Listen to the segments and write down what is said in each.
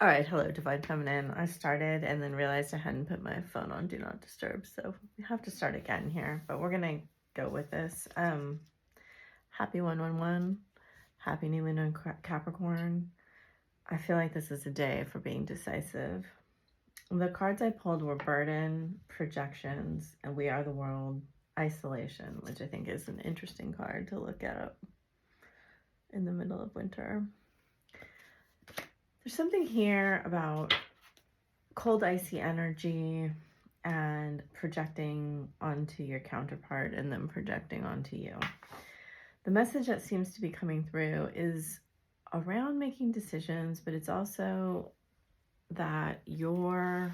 All right, hello, Divine Feminine. I started and then realized I hadn't put my phone on Do Not Disturb, so we have to start again here, but we're going to go with this. Happy 111. Happy New Moon on Capricorn. I feel like this is a day for being decisive. The cards I pulled were Burden, Projections, and We Are the World, Isolation, which I think is an interesting card to look at in the middle of winter. There's something here about cold, icy energy and projecting onto your counterpart and then projecting onto you. The message that seems to be coming through is around making decisions, but it's also that you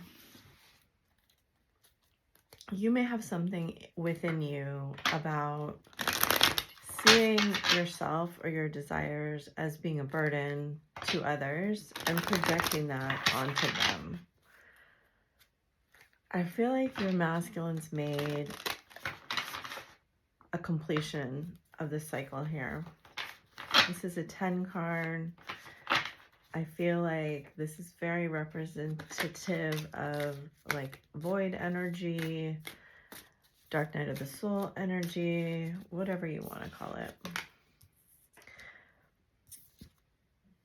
may have something within you about seeing yourself or your desires as being a burden to others and projecting that onto them. I feel like your masculine's made a completion of the cycle here. This is a 10 card. I feel like this is very representative of like void energy, dark night of the soul energy, whatever you want to call it.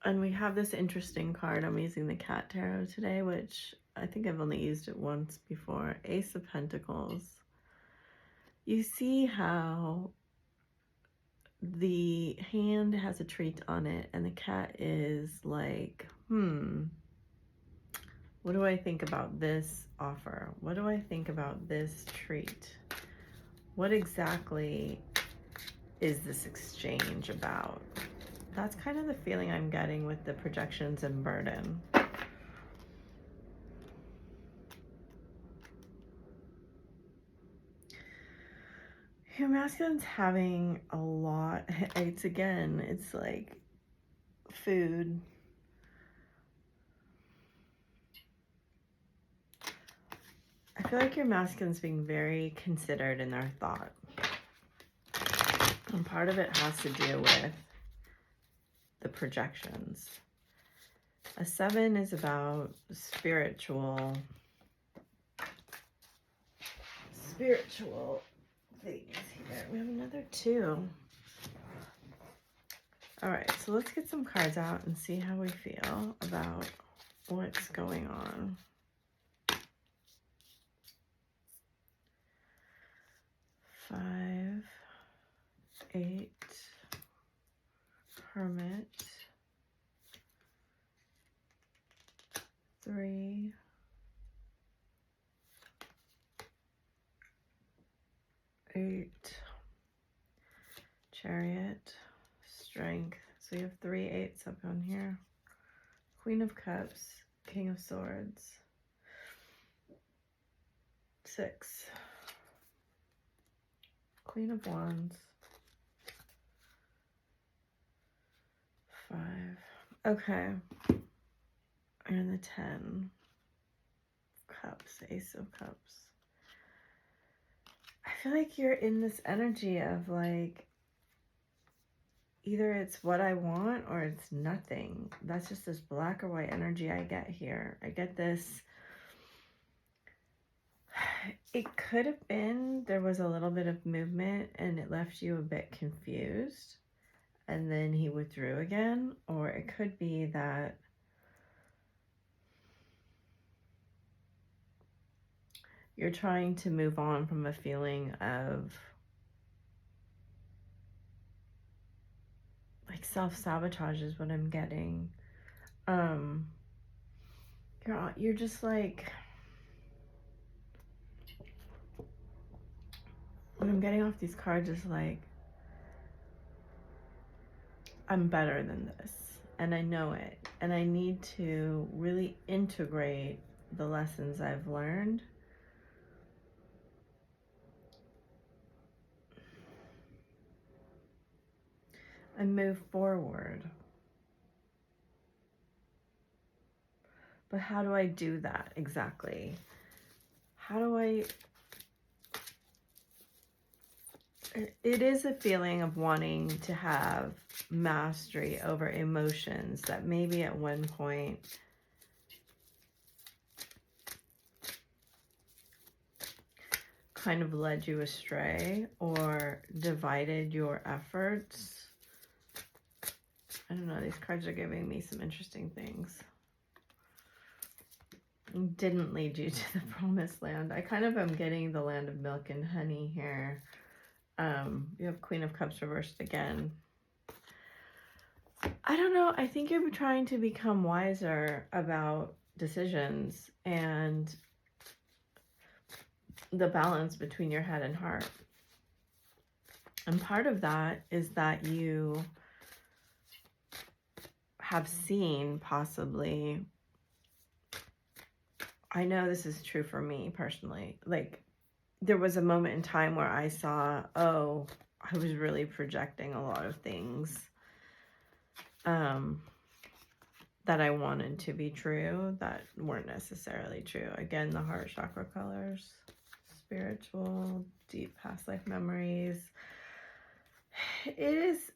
And we have this interesting card. I'm using the Cat Tarot today, which I think I've only used it once before. Ace of Pentacles. You see how the hand has a treat on it and the cat is like, what do I think about this offer? What do I think about this treat? What exactly is this exchange about? That's kind of the feeling I'm getting with the projections and burden. Your masculine's having a lot. It's like food. I feel like your masculine's being very considered in their thought. And part of it has to do with the projections. A 7 is about spiritual things here. We have another 2. All right, so let's get some cards out and see how we feel about what's going on. 5, 8, Hermit, 3, 8, Chariot, Strength. So we have 3 8s up on here. Queen of Cups, King of Swords, 6, Queen of Wands, 5. Okay. And the 10 Cups, Ace of Cups. I feel like you're in this energy of like, either it's what I want or it's nothing. That's just this black or white energy I get here. I get this. It could have been there was a little bit of movement and it left you a bit confused and then he withdrew again. Or it could be that you're trying to move on from a feeling of like self-sabotage is what I'm getting. You're just like, what I'm getting off these cards is like, I'm better than this and I know it and I need to really integrate the lessons I've learned and move forward. But how do I do that exactly? How do I... It is a feeling of wanting to have mastery over emotions that maybe at one point kind of led you astray or divided your efforts. I don't know, these cards are giving me some interesting things. Didn't lead you to the promised land. I kind of am getting the land of milk and honey here. You have Queen of Cups reversed again. I don't know. I think you're trying to become wiser about decisions and the balance between your head and heart. And part of that is that you have seen possibly, I know this is true for me personally, like there was a moment in time where I saw, oh, I was really projecting a lot of things that I wanted to be true that weren't necessarily true. Again, the heart chakra colors, spiritual, deep past life memories. It's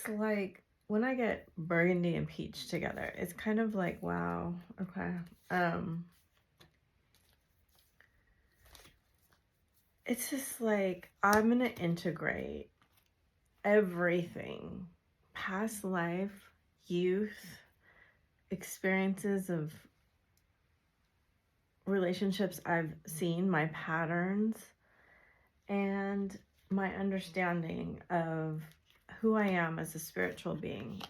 like when I get burgundy and peach together, it's kind of like, wow, okay. It's just like, I'm going to integrate everything, past life, youth, experiences of relationships I've seen, my patterns, and my understanding of who I am as a spiritual being,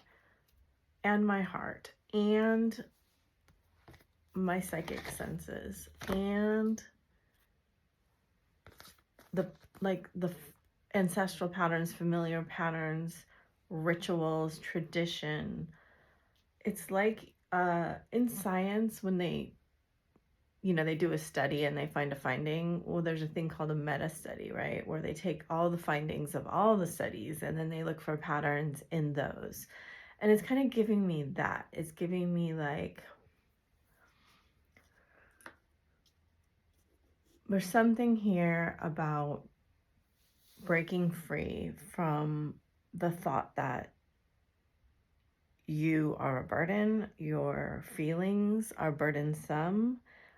and my heart, and my psychic senses, and the ancestral patterns, familiar patterns, rituals, tradition. It's like in science, when they do a study and they find a finding, well, there's a thing called a meta study, right? Where they take all the findings of all the studies and then they look for patterns in those. And it's kind of giving me that. It's giving me like, there's something here about breaking free from the thought that you are a burden, your feelings are burdensome.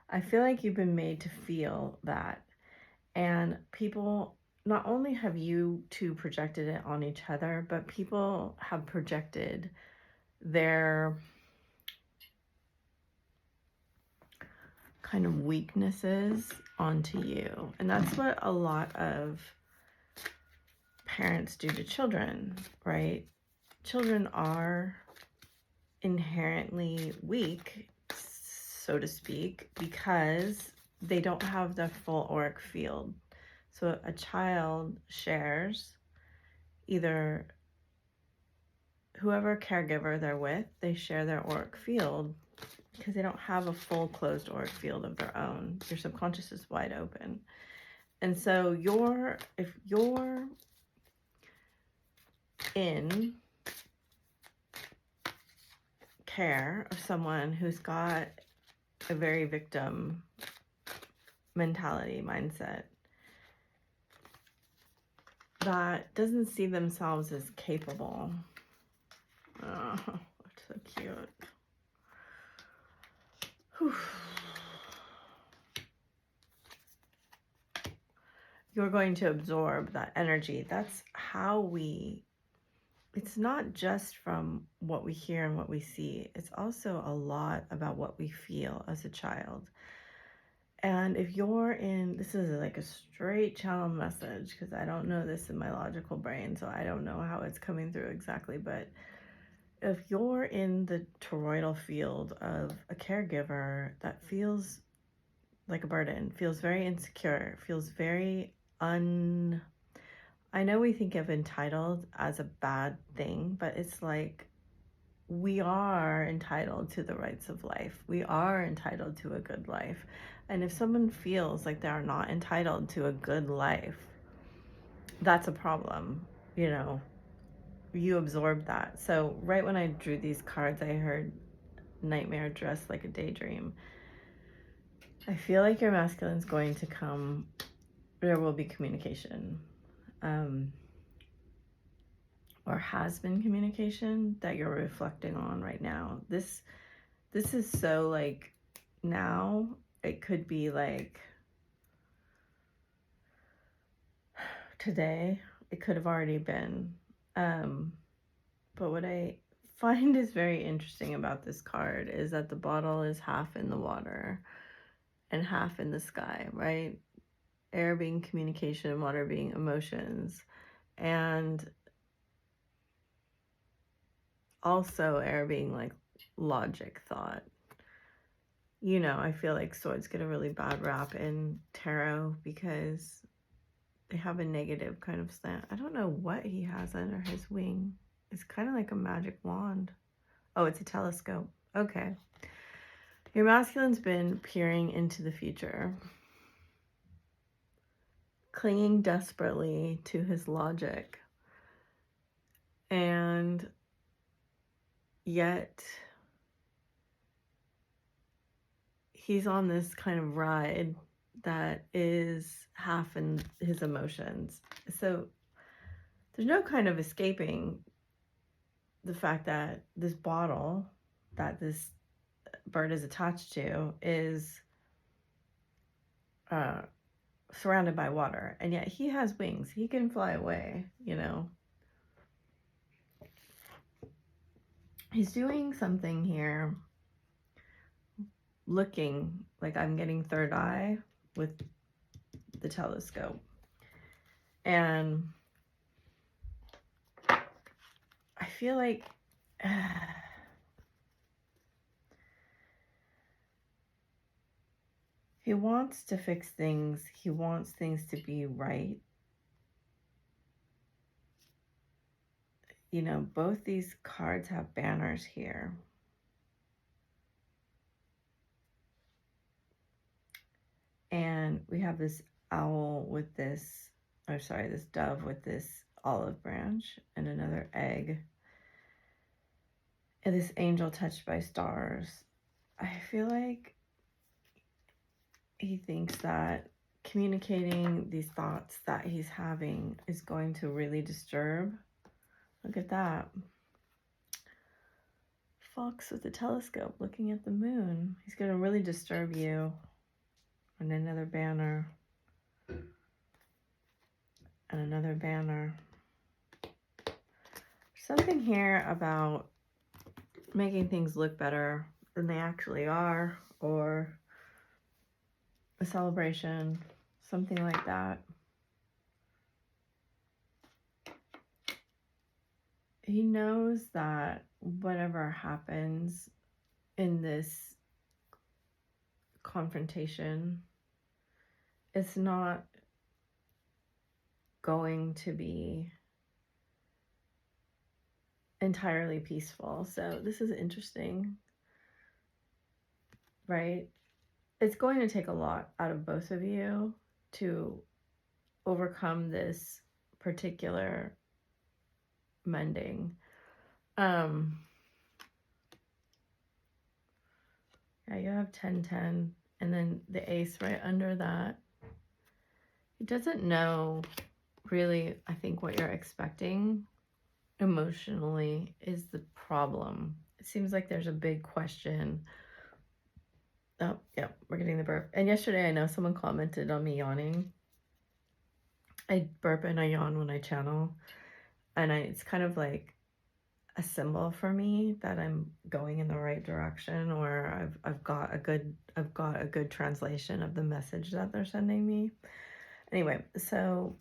I feel like you've been made to feel that. And people, not only have you two projected it on each other, but people have projected their kind of weaknesses onto you. And that's what a lot of parents do to children, right? Children are inherently weak, so to speak, because they don't have the full auric field. So a child shares either whoever caregiver they're with, they share their auric field because they don't have a full closed auric field of their own. Your subconscious is wide open. And so if you're in care of someone who's got a very victim mentality, mindset, that doesn't see themselves as capable. Oh, that's so cute. Whew. You're going to absorb that energy. That's how it's not just from what we hear and what we see. It's also a lot about what we feel as a child. And if you're this is like a straight channel message, because I don't know this in my logical brain, so I don't know how it's coming through exactly, but if you're in the toroidal field of a caregiver that feels like a burden, feels very insecure, feels very I know we think of entitled as a bad thing, but it's like we are entitled to the rights of life. We are entitled to a good life. And if someone feels like they are not entitled to a good life, that's a problem. You absorb that. So right when I drew these cards, I heard nightmare dressed like a daydream. I feel like your masculine's going to come. There will be communication. Or has been communication that you're reflecting on right now. This is so like, now it could be like today. It could have already been. But what I find is very interesting about this card is that the bottle is half in the water and half in the sky, right? Air being communication, water being emotions, and also air being like logic, thought. You know, I feel like swords get a really bad rap in tarot because they have a negative kind of slant. I don't know what he has under his wing. It's kind of like a magic wand. Oh, it's a telescope. Okay. Your masculine's been peering into the future, clinging desperately to his logic, and yet he's on this kind of ride that is half in his emotions. So there's no kind of escaping the fact that this bottle that this bird is attached to is surrounded by water, and yet he has wings. He can fly away, you know. He's doing something here, looking like I'm getting third eye with the telescope. And I feel like he wants to fix things. He wants things to be right. You know, both these cards have banners here. And we have this owl with this, or sorry, this dove with this olive branch and another egg. And this angel touched by stars. I feel like he thinks that communicating these thoughts that he's having is going to really disturb. Look at that. Fox with a telescope looking at the moon. He's going to really disturb you. And another banner. And another banner. Something here about making things look better than they actually are, or a celebration, something like that. He knows that whatever happens in this confrontation, it's not going to be entirely peaceful. So this is interesting, right? It's going to take a lot out of both of you to overcome this particular mending. Yeah, you have 10-10, and then the ace right under that. He doesn't know really, I think, what you're expecting emotionally is the problem. It seems like there's a big question. Oh, yeah, we're getting the burp. And yesterday, I know someone commented on me yawning. I burp and I yawn when I channel. And it's kind of like a symbol for me that I'm going in the right direction, or I've got a good translation of the message that they're sending me. Anyway, so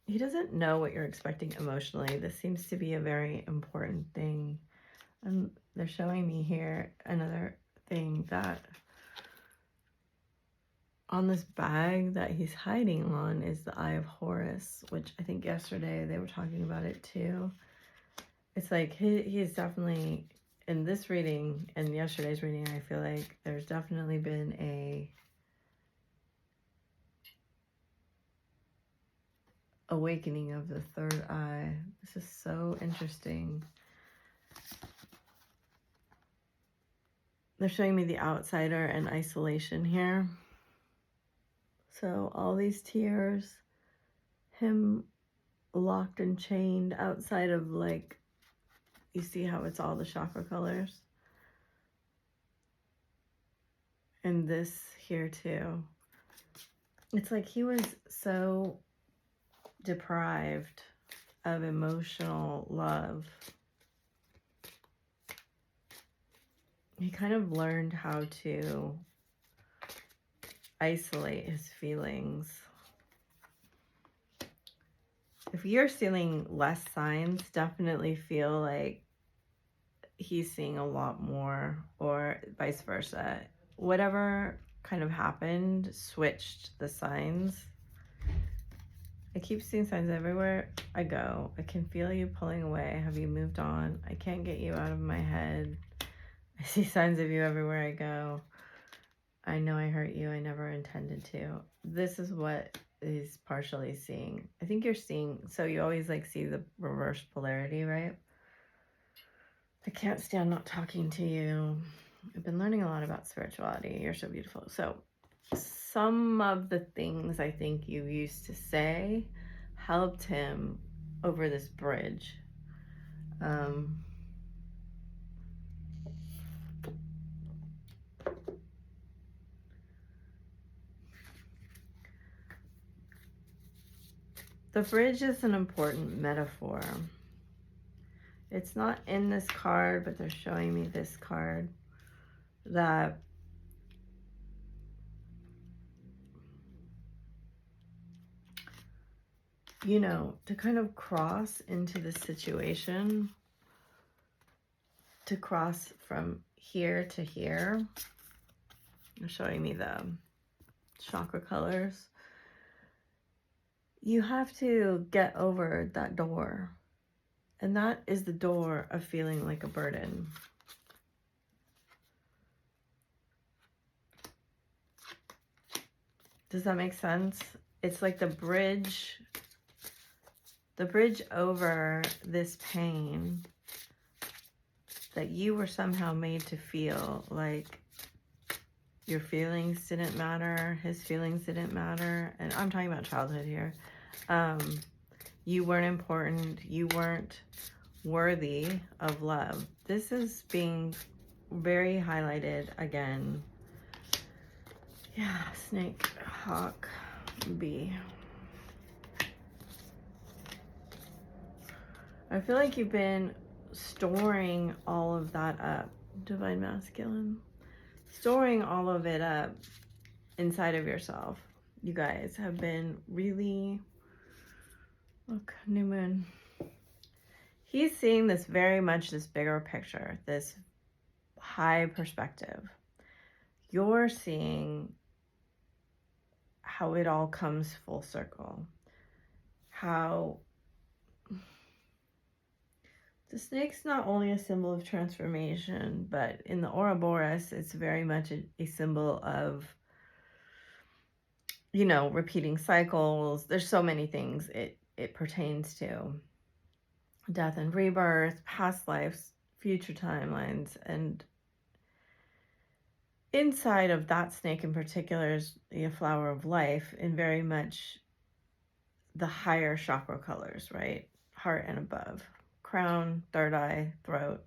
he doesn't know what you're expecting emotionally. This seems to be a very important thing. And they're showing me here another thing that on this bag that he's hiding on is the Eye of Horus, which I think yesterday they were talking about it too. It's like he's definitely, in this reading and yesterday's reading, I feel like there's definitely been a awakening of the third eye. This is so interesting. They're showing me the outsider and isolation here. So all these tears, him locked and chained outside of, like, you see how it's all the chakra colors? And this here too. It's like he was so deprived of emotional love. He kind of learned how to isolate his feelings. If you're seeing less signs, definitely feel like he's seeing a lot more, or vice versa. Whatever kind of happened switched the signs. I keep seeing signs everywhere I go. I can feel you pulling away. Have you moved on? I can't get you out of my head. I see signs of you everywhere I go. I know I hurt you. I never intended to. This is what he's partially seeing. I think you're seeing, so you always like see the reverse polarity, right? I can't stand not talking to you. I've been learning a lot about spirituality. You're so beautiful. So some of the things I think you used to say helped him over this bridge. The bridge is an important metaphor. It's not in this card, but they're showing me this card that you know, to kind of cross into the situation, to cross from here to here. They're showing me the chakra colors. You have to get over that door. And that is the door of feeling like a burden. Does that make sense? It's like the bridge over this pain that you were somehow made to feel like your feelings didn't matter, his feelings didn't matter. And I'm talking about childhood here. You weren't important. You weren't worthy of love. This is being very highlighted again. Yeah, snake, hawk, bee. I feel like you've been storing all of that up. Divine masculine. Storing all of it up inside of yourself. You guys have been really... Look, new moon. He's seeing this very much, this bigger picture, this high perspective. You're seeing how it all comes full circle. How the snake's not only a symbol of transformation, but in the Ouroboros, it's very much a symbol of, you know, repeating cycles. There's so many things it pertains to. Death and rebirth, past lives, future timelines. And inside of that snake in particular is the flower of life, in very much the higher chakra colors, right? Heart and above. Crown, third eye, throat.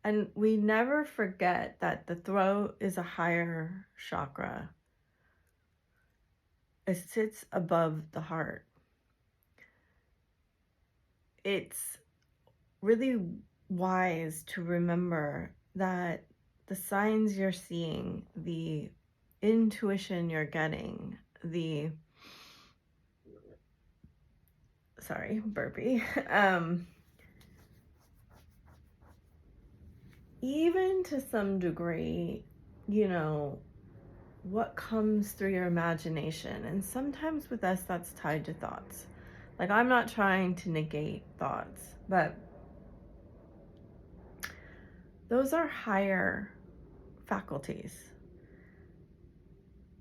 And we never forget that the throat is a higher chakra. It sits above the heart. It's really wise to remember that the signs you're seeing, the intuition you're getting, the... Sorry, burpee. Even to some degree, you know, what comes through your imagination. And sometimes with us, that's tied to thoughts. Like, I'm not trying to negate thoughts, but those are higher faculties.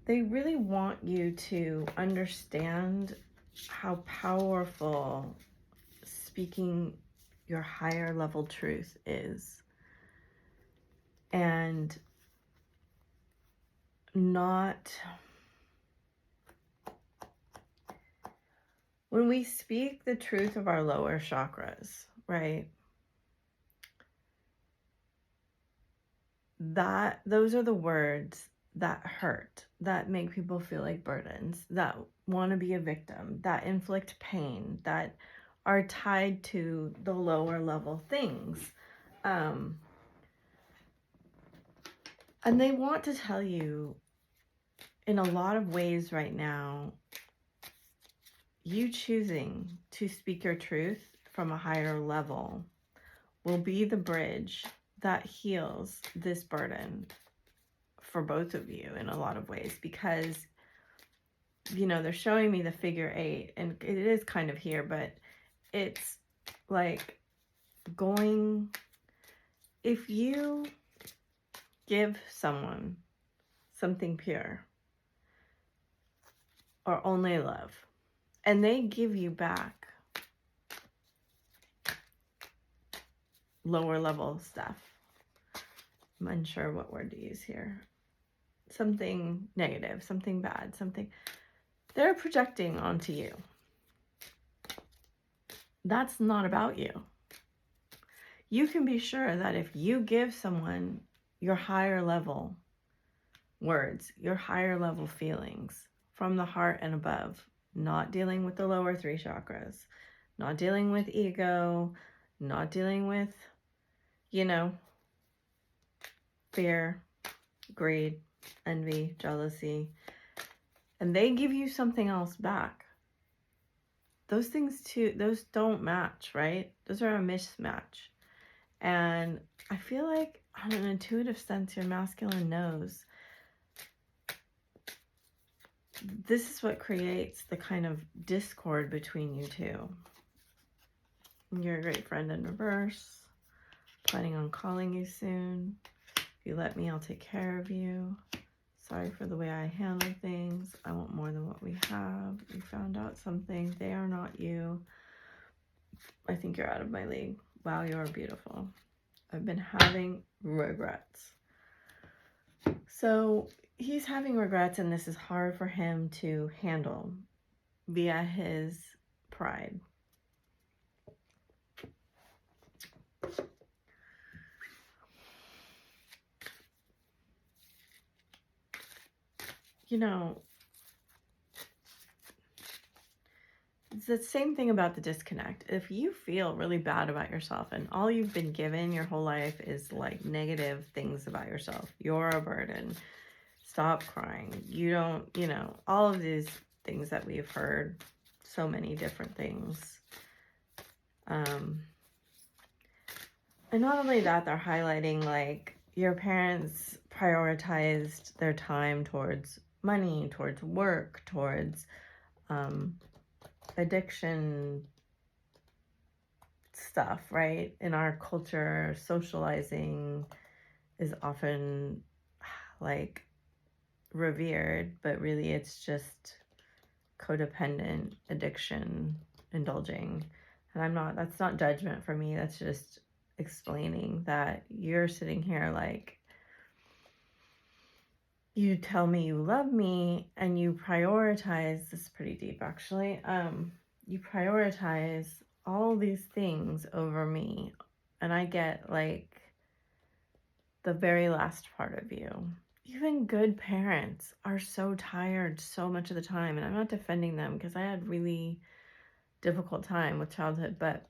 They really want you to understand how powerful speaking your higher level truth is. And not... When we speak the truth of our lower chakras, right? Those are the words that hurt, that make people feel like burdens, that want to be a victim, that inflict pain, that are tied to the lower level things. And they want to tell you in a lot of ways right now, you choosing to speak your truth from a higher level will be the bridge that heals this burden for both of you in a lot of ways, because, you know, they're showing me the figure 8 and it is kind of here, but it's like going, if you give someone something pure or only love, and they give you back lower level stuff, I'm unsure what word to use here, something negative, something bad, something they're projecting onto you, that's not about you. You can be sure that if you give someone your higher level words, your higher level feelings from the heart and above, not dealing with the lower 3 chakras, not dealing with ego, not dealing with, you know, fear, greed, envy, jealousy, and they give you something else back, those things too, those don't match, right? Those are a mismatch. And I feel like on an intuitive sense, your masculine knows this is what creates the kind of discord between you two. You're a great friend in reverse. Planning on calling you soon. If you let me, I'll take care of you. Sorry for the way I handle things. I want more than what we have. You found out something. They are not you. I think you're out of my league. Wow, you're beautiful. I've been having regrets. So he's having regrets, and this is hard for him to handle via his pride. You know, it's the same thing about the disconnect. If you feel really bad about yourself and all you've been given your whole life is like negative things about yourself, you're a burden, stop crying, you don't, you know, all of these things that we've heard, so many different things. And not only that, they're highlighting like your parents prioritized their time towards money, towards work, towards addiction stuff, right? In our culture, socializing is often like revered, but really it's just codependent addiction, indulging. And that's not judgment for me, that's just explaining that you're sitting here like, you tell me you love me and you prioritize, this is pretty deep actually, you prioritize all these things over me, and I get like the very last part of you. Even good parents are so tired so much of the time, and I'm not defending them because I had really difficult time with childhood, but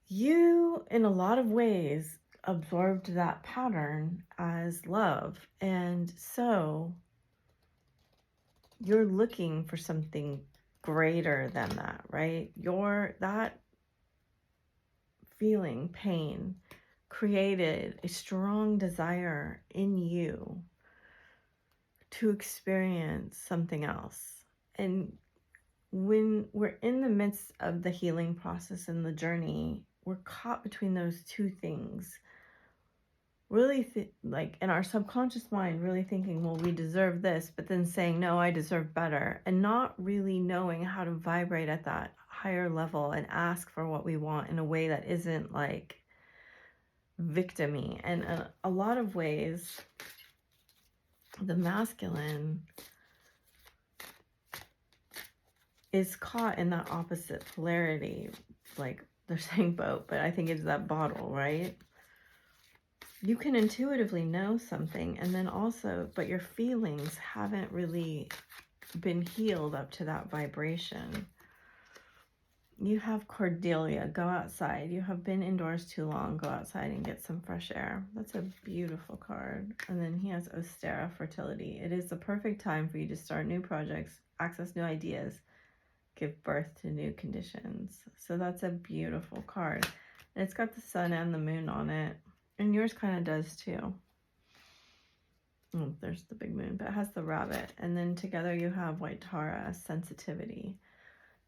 you in a lot of ways absorbed that pattern as love, and so you're looking for something greater than that, right? That feeling pain created a strong desire in you to experience something else. And when we're in the midst of the healing process and the journey, we're caught between those two things. Really like in our subconscious mind, really thinking, well, we deserve this, but then saying, no, I deserve better, and not really knowing how to vibrate at that higher level and ask for what we want in a way that isn't like victim-y. And in a lot of ways, the masculine is caught in that opposite polarity. Like they're saying boat, but I think it's that bottle, right? you can intuitively know something, and then also, but your feelings haven't really been healed up to that vibration. You have Cordelia, go outside. You have been indoors too long, go outside and get some fresh air. That's a beautiful card. And then he has Ostera, fertility. It is the perfect time for you to start new projects, access new ideas, give birth to new conditions. So that's a beautiful card. And it's got the sun and the moon on it. And yours kind of does too. Oh, there's the big moon, but it has the rabbit. And then together you have White Tara, sensitivity.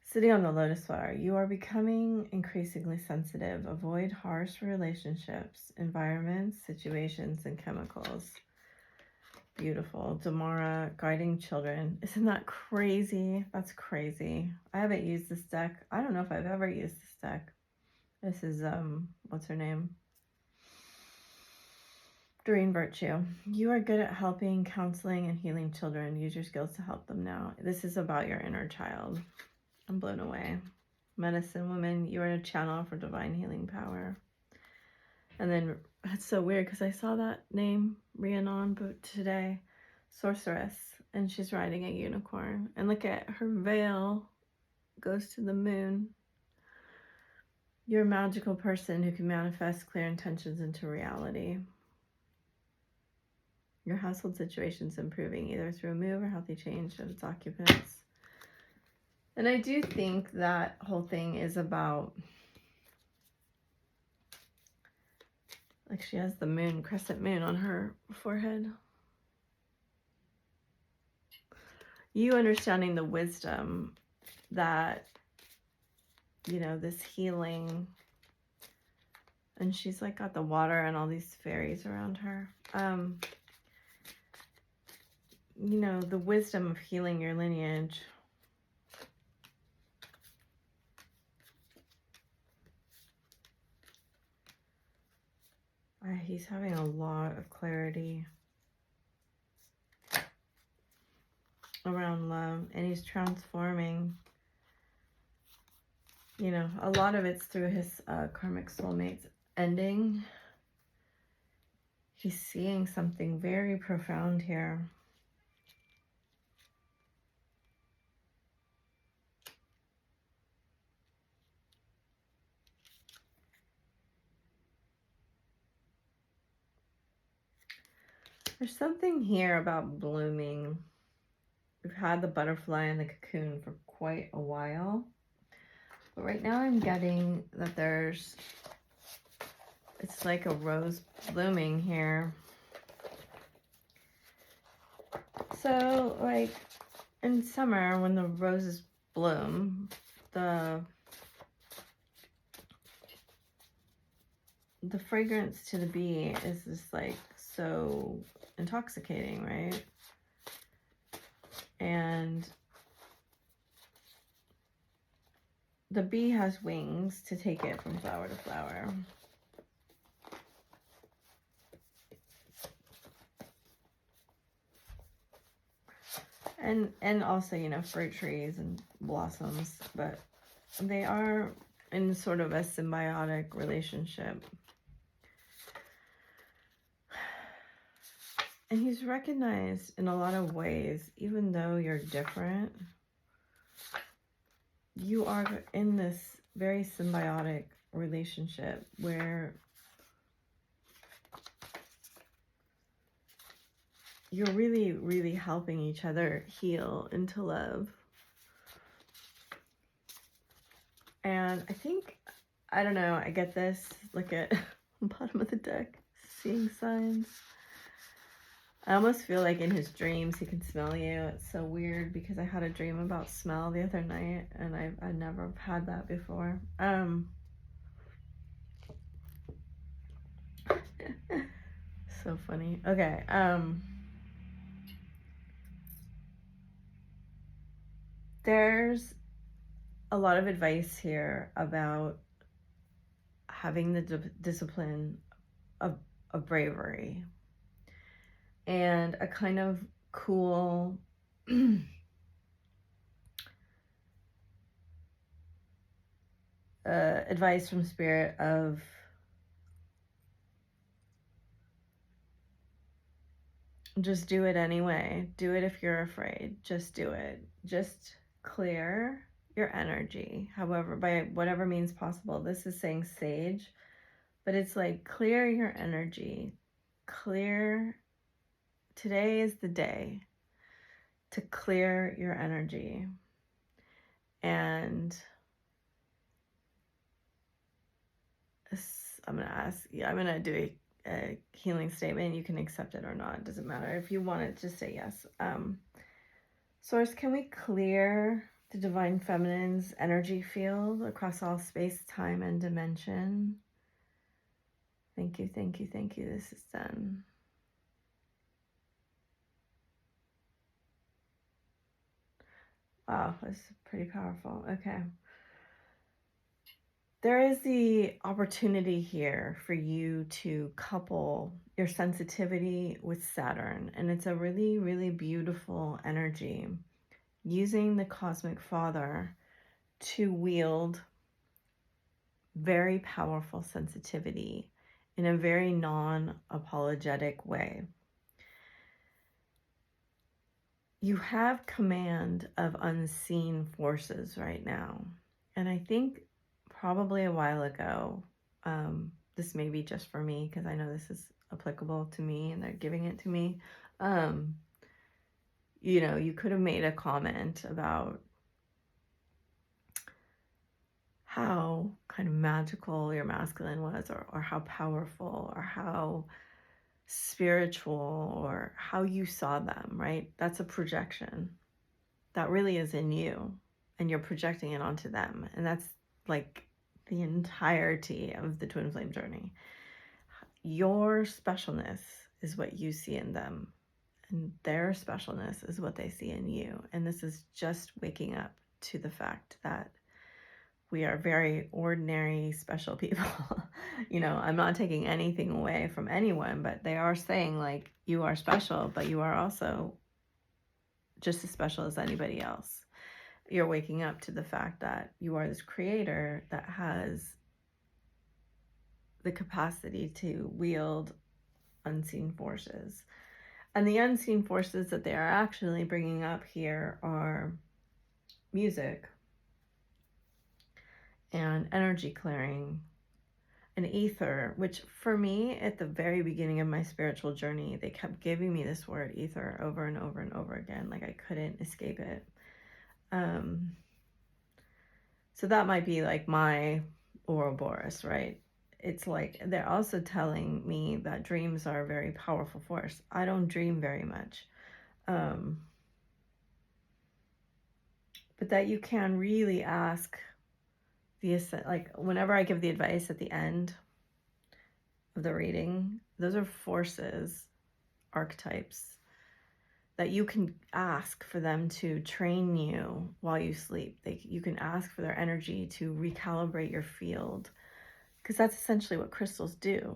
Sitting on the lotus flower, you are becoming increasingly sensitive. Avoid harsh relationships, environments, situations, and chemicals. Beautiful. Damara, guiding children. Isn't that crazy? That's crazy. I haven't used this deck. I don't know if I've ever used this deck. This is, what's her name? Doreen Virtue. You are good at helping, counseling, and healing children. Use your skills to help them now. This is about your inner child. I'm blown away. Medicine woman, you are a channel for divine healing power. And then it's so weird because I saw that name Rhiannon today, sorceress, and she's riding a unicorn. And look at her veil goes to the moon. You're a magical person who can manifest clear intentions into reality. Your household situation's improving either through a move or healthy change of its occupants. And I do think that whole thing is about, like, she has the moon, crescent moon on her forehead. You understanding the wisdom that, you know, this healing, and she's like got the water and all these fairies around her. You know, the wisdom of healing your lineage. He's having a lot of clarity around love, and he's transforming. You know, a lot of it's through his karmic soulmates ending. He's seeing something very profound here. There's something here about blooming. We've had the butterfly in the cocoon for quite a while. But right now I'm getting that it's like a rose blooming here. So, like, in summer when the roses bloom, the fragrance to the bee is just like so intoxicating, right? And the bee has wings to take it from flower to flower. And also, you know, fruit trees and blossoms, but they are in sort of a symbiotic relationship. And he's recognized in a lot of ways, even though you're different, you are in this very symbiotic relationship where you're really, really helping each other heal into love. And I think, I don't know, I get this. Look at the bottom of the deck, seeing signs. I almost feel like in his dreams he can smell you. It's so weird because I had a dream about smell the other night, and I never had that before. So funny. Okay. There's a lot of advice here about having the discipline of bravery and a kind of cool advice from spirit of just do it anyway. Do it if you're afraid. Just do it. Just clear your energy, however, by whatever means possible. This is saying sage, but it's like clear your energy. Clear. Today is the day to clear your energy. And I'm going to do a healing statement. You can accept it or not. It doesn't matter. If you want it, just say yes. Source, can we clear the divine feminine's energy field across all space, time, and dimension? Thank you, thank you, thank you. This is done. Wow, that's pretty powerful. Okay. There is the opportunity here for you to couple your sensitivity with Saturn, and it's a really, really beautiful energy. Using the Cosmic Father to wield very powerful sensitivity in a very non-apologetic way. You have command of unseen forces right now. And I think probably a while ago, this may be just for me because I know this is applicable to me and they're giving it to me. You know, you could have made a comment about how kind of magical your masculine was, or how powerful, or how spiritual, or how you saw them, right? That's a projection that really is in you, and you're projecting it onto them. And that's like the entirety of the twin flame journey. Your specialness is what you see in them, and their specialness is what they see in you. And this is just waking up to the fact that we are very ordinary, special people. You know, I'm not taking anything away from anyone, but they are saying, like, you are special, but you are also just as special as anybody else. You're waking up to the fact that you are this creator that has the capacity to wield unseen forces. And the unseen forces that they are actually bringing up here are music and energy clearing and ether, which for me at the very beginning of my spiritual journey, they kept giving me this word ether over and over and over again. Like I couldn't escape it. So that might be like my Ouroboros, right? It's like they're also telling me that dreams are a very powerful force. I don't dream very much. But that you can really ask like whenever I give the advice at the end of the reading, those are forces, archetypes that you can ask for them to train you while you sleep. You can ask for their energy to recalibrate your field, because that's essentially what crystals do.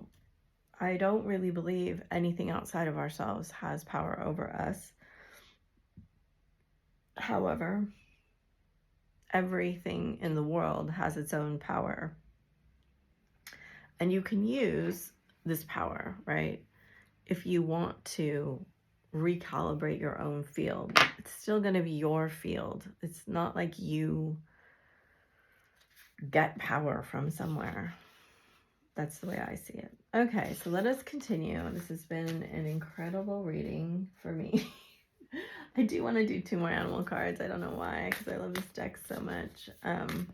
I don't really believe anything outside of ourselves has power over us. However, everything in the world has its own power. And you can use this power, right? If you want to recalibrate your own field, it's still going to be your field. It's not like you get power from somewhere. That's the way I see it. Okay, so let us continue. This has been an incredible reading for me. I do want to do 2 more animal cards. I don't know why, because I love this deck so much. And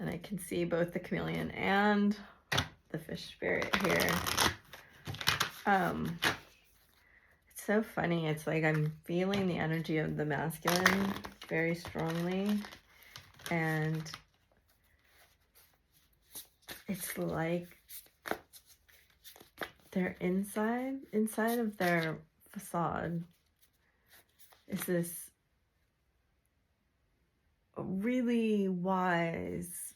I can see both the chameleon and the fish spirit here. It's so funny. It's like I'm feeling the energy of the masculine very strongly. And it's like they're inside of their facade is this really wise,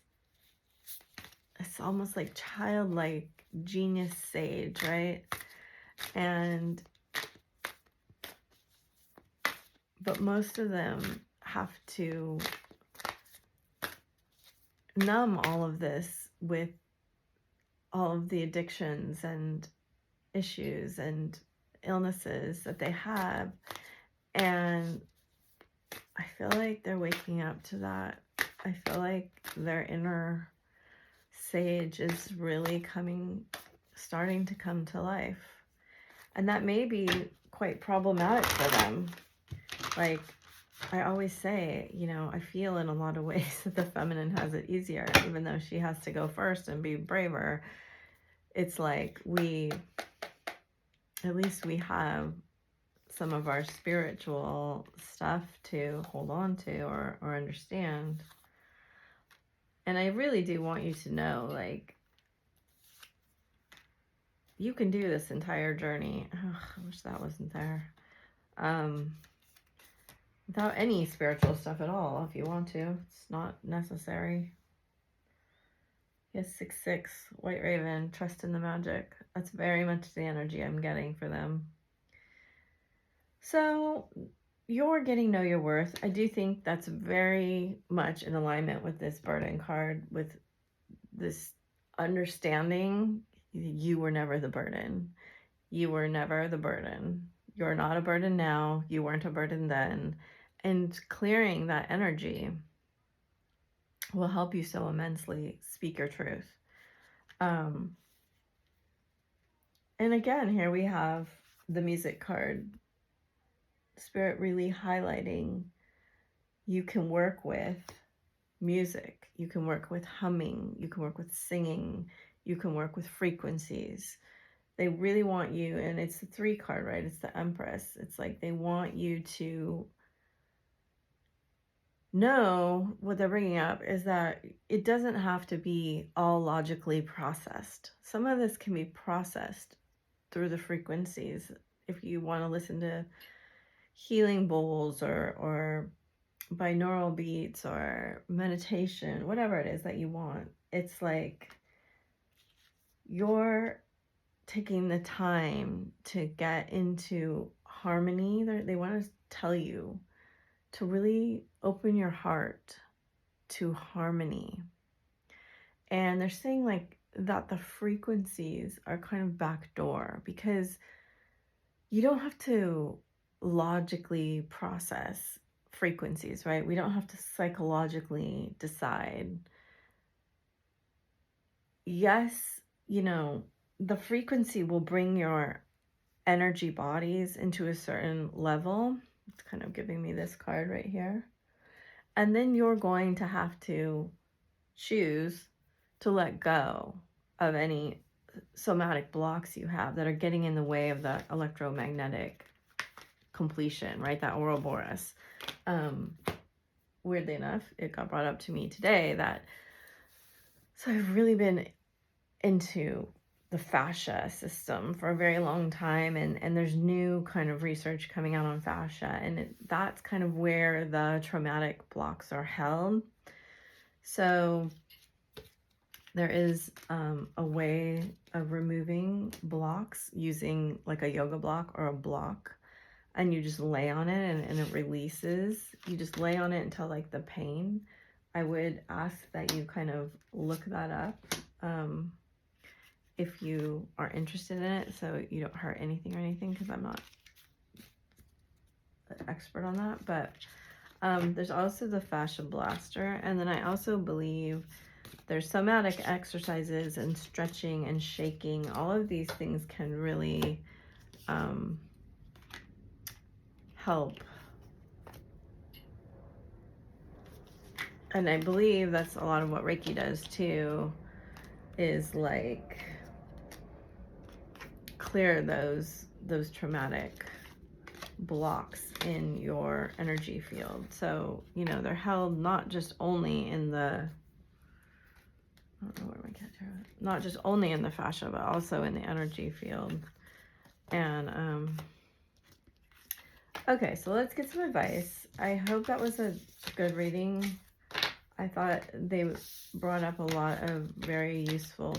it's almost like childlike genius sage, right? But most of them have to numb all of this with all of the addictions and issues and illnesses that they have. And I feel like they're waking up to that. I feel like their inner sage is really starting to come to life. And that may be quite problematic for them. Like I always say, you know, I feel in a lot of ways that the feminine has it easier, even though she has to go first and be braver. It's like at least we have some of our spiritual stuff to hold on to or understand. And I really do want you to know, like, you can do this entire journey. Ugh, I wish that wasn't there. Without any spiritual stuff at all, if you want to. It's not necessary. Yes, 6/6, White Raven, trust in the magic. That's very much the energy I'm getting for them. So you're getting Know Your Worth. I do think that's very much in alignment with this burden card, with this understanding you were never the burden. You were never the burden. You're not a burden now. You weren't a burden then. And clearing that energy will help you so immensely speak your truth. And again, here we have the music card. Spirit really highlighting you can work with music. You can work with humming. You can work with singing. You can work with frequencies. They really want you, and it's the 3 card, right? It's the Empress. It's like they want you to know what they're bringing up is that it doesn't have to be all logically processed. Some of this can be processed through the frequencies. If you want to listen to healing bowls or binaural beats or meditation, whatever it is that you want, it's like you're taking the time to get into harmony. They want to tell you to really open your heart to harmony. And they're saying like that the frequencies are kind of backdoor because you don't have to logically process frequencies, right? We don't have to psychologically decide. Yes, you know, the frequency will bring your energy bodies into a certain level. It's kind of giving me this card right here. And then you're going to have to choose to let go of any somatic blocks you have that are getting in the way of the electromagnetic completion, right? That Ouroboros. Weirdly enough, it got brought up to me today that, so I've really been into the fascia system for a very long time, and there's new kind of research coming out on fascia, and that's kind of where the traumatic blocks are held. So there is a way of removing blocks using like a yoga block or a block, and you just lay on it and it releases. You just lay on it until like the pain. I would ask that you kind of look that up if you are interested in it, so you don't hurt anything or anything, because I'm not an expert on that. But there's also the fascia blaster, and then I also believe there's somatic exercises and stretching and shaking. All of these things can really help. And I believe that's a lot of what Reiki does too, is like clear those traumatic blocks in your energy field. So, you know, they're held not just only in the, I don't know where my cat's are, not just only in the fascia, but also in the energy field. And okay, so let's get some advice. I hope that was a good reading. I thought they brought up a lot of very useful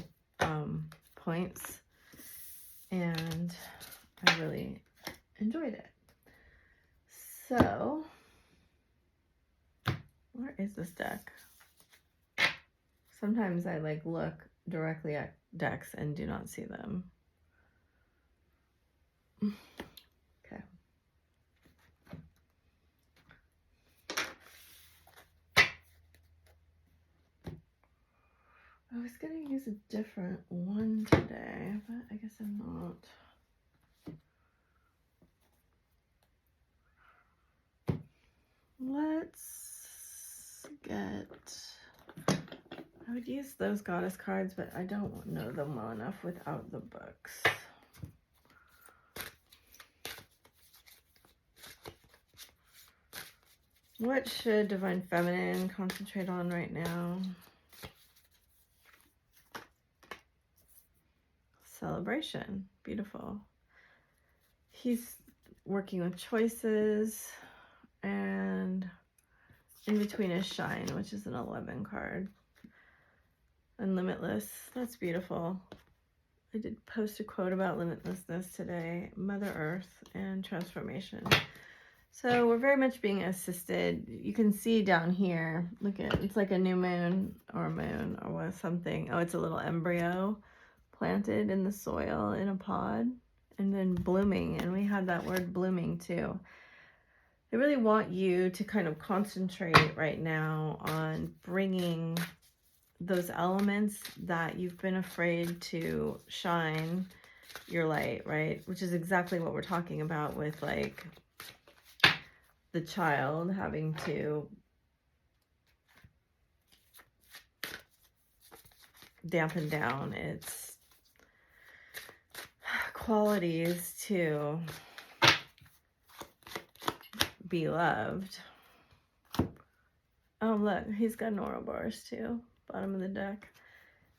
points, and I really enjoyed it. So, where is this deck? Sometimes I like look directly at decks and do not see them. Okay. I was going to use a different one today, but I guess I'm not. Let's get... I would use those goddess cards, but I don't know them well enough without the books. What should Divine Feminine concentrate on right now? Celebration. Beautiful. He's working with choices, and in between is Shine, which is an 11 card. And Limitless. That's beautiful. I did post a quote about limitlessness today. Mother Earth and transformation. So we're very much being assisted. You can see down here, look at, it's like a new moon or what, something. Oh, it's a little embryo planted in the soil in a pod and then blooming. And we had that word blooming too. I really want you to kind of concentrate right now on bringing those elements that you've been afraid to shine your light, right? Which is exactly what we're talking about with like the child having to dampen down its qualities to be loved. Oh, look, he's got Ouroboros too, bottom of the deck.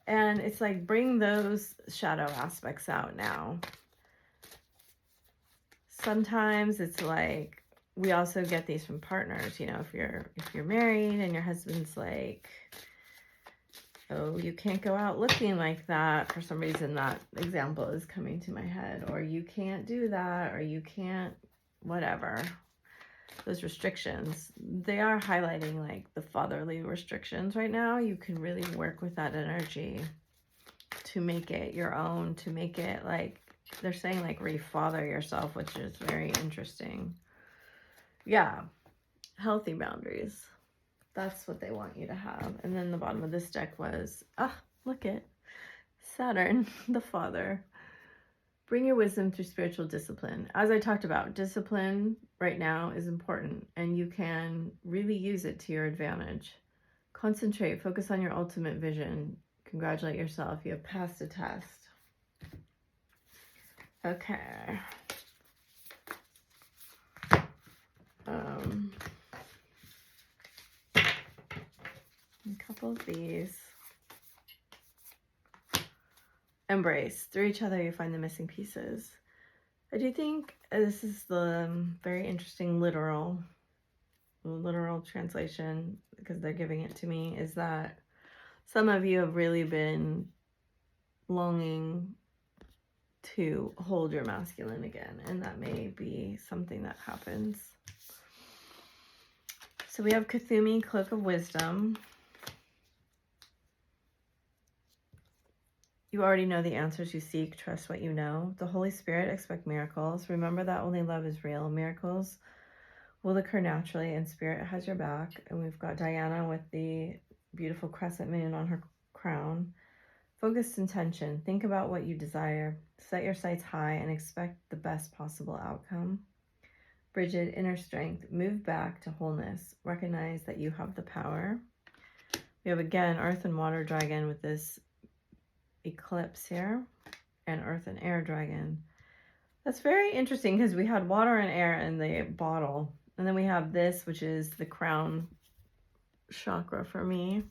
And it's like, bring those shadow aspects out now. Sometimes it's like, we also get these from partners, you know, if you're married and your husband's like, oh, you can't go out looking like that. For some reason, that example is coming to my head. Or you can't do that, or you can't, whatever. Those restrictions, they are highlighting like the fatherly restrictions right now. You can really work with that energy to make it your own, to make it like, they're saying like refather yourself, which is very interesting. Yeah, healthy boundaries. That's what they want you to have. And then the bottom of this deck was, look at Saturn, the father. Bring your wisdom through spiritual discipline. As I talked about, discipline right now is important, and you can really use it to your advantage. Concentrate, focus on your ultimate vision. Congratulate yourself. You have passed a test. Okay. A couple of these. Embrace. Through each other, you find the missing pieces. I do think this is the very interesting literal translation, because they're giving it to me, is that some of you have really been longing to hold your masculine again, and that may be something that happens. So we have Kuthumi, Cloak of Wisdom. You already know the answers you seek. Trust what you know. The Holy Spirit, expect miracles. Remember that only love is real. Miracles will occur naturally, and Spirit has your back. And we've got Diana with the beautiful crescent moon on her crown. Focused intention. Think about what you desire. Set your sights high and expect the best possible outcome. Bridget, inner strength. Move back to wholeness. Recognize that you have the power. We have, again, Earth and Water Dragon with this eclipse here, and Earth and Air Dragon. That's very interesting, because we had water and air in the bottle, and then we have this, which is the crown chakra for me,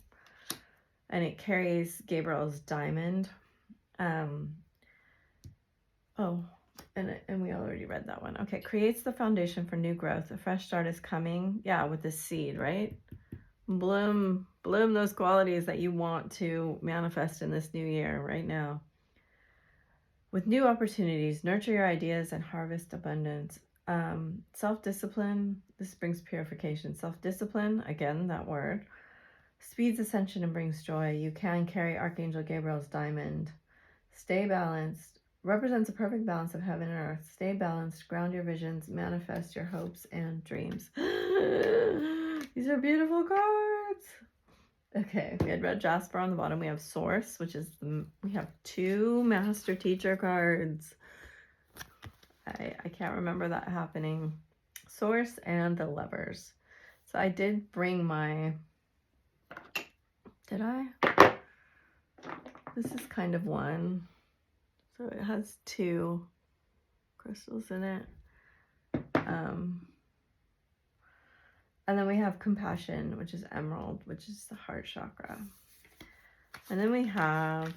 and it carries Gabriel's diamond. And we already read that one. Okay, creates the foundation for new growth. A fresh start is coming. Yeah, with this seed, right? Bloom those qualities that you want to manifest in this new year right now. With new opportunities, nurture your ideas and harvest abundance. Self-discipline, this brings purification. Self-discipline, again, that word, speeds ascension and brings joy. You can carry Archangel Gabriel's diamond. Stay balanced. represents a perfect balance of heaven and earth. Stay balanced, ground your visions, manifest your hopes and dreams. These are beautiful cards. Okay, we had red jasper on the bottom. We have source, which is we have 2 master teacher cards. I can't remember that happening. Source and the lovers. So I did bring my, did I? This is kind of one. So it has 2 crystals in it. And then we have compassion, which is emerald, which is the heart chakra. And then we have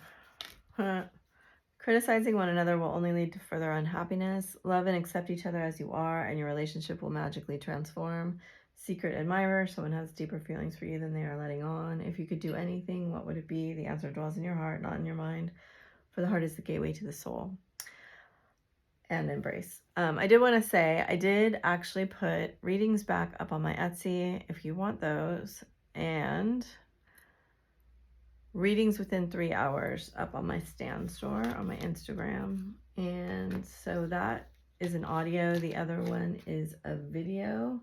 criticizing one another will only lead to further unhappiness. Love and accept each other as you are, and your relationship will magically transform. Secret admirer, someone has deeper feelings for you than they are letting on. If you could do anything, what would it be? The answer dwells in your heart, not in your mind. For the heart is the gateway to the soul. And embrace. I did want to say, I did actually put readings back up on my Etsy if you want those, and readings within 3 hours up on my Stan store on my Instagram. And so that is an audio. The other one is a video.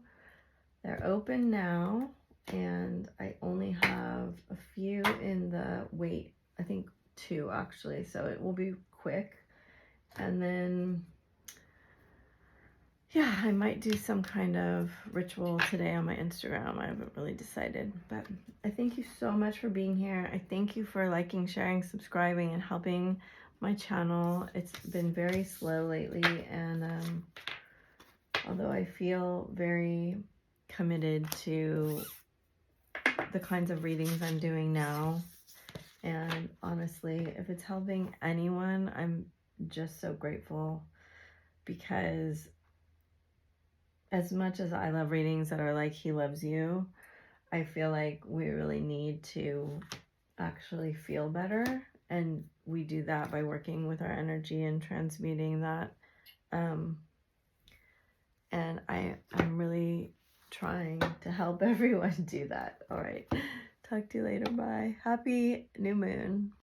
They're open now, and I only have a few in the wait. I think 2 actually, so it will be quick. And then, yeah, I might do some kind of ritual today on my Instagram. I haven't really decided, but I thank you so much for being here. I thank you for liking, sharing, subscribing, and helping my channel. It's been very slow lately, and although I feel very committed to the kinds of readings I'm doing now, and honestly, if it's helping anyone, I'm just so grateful, because as much as I love readings that are like He Loves You, I feel like we really need to actually feel better, and we do that by working with our energy and transmuting that. And I'm really trying to help everyone do that. All right, talk to you later. Bye. Happy new moon.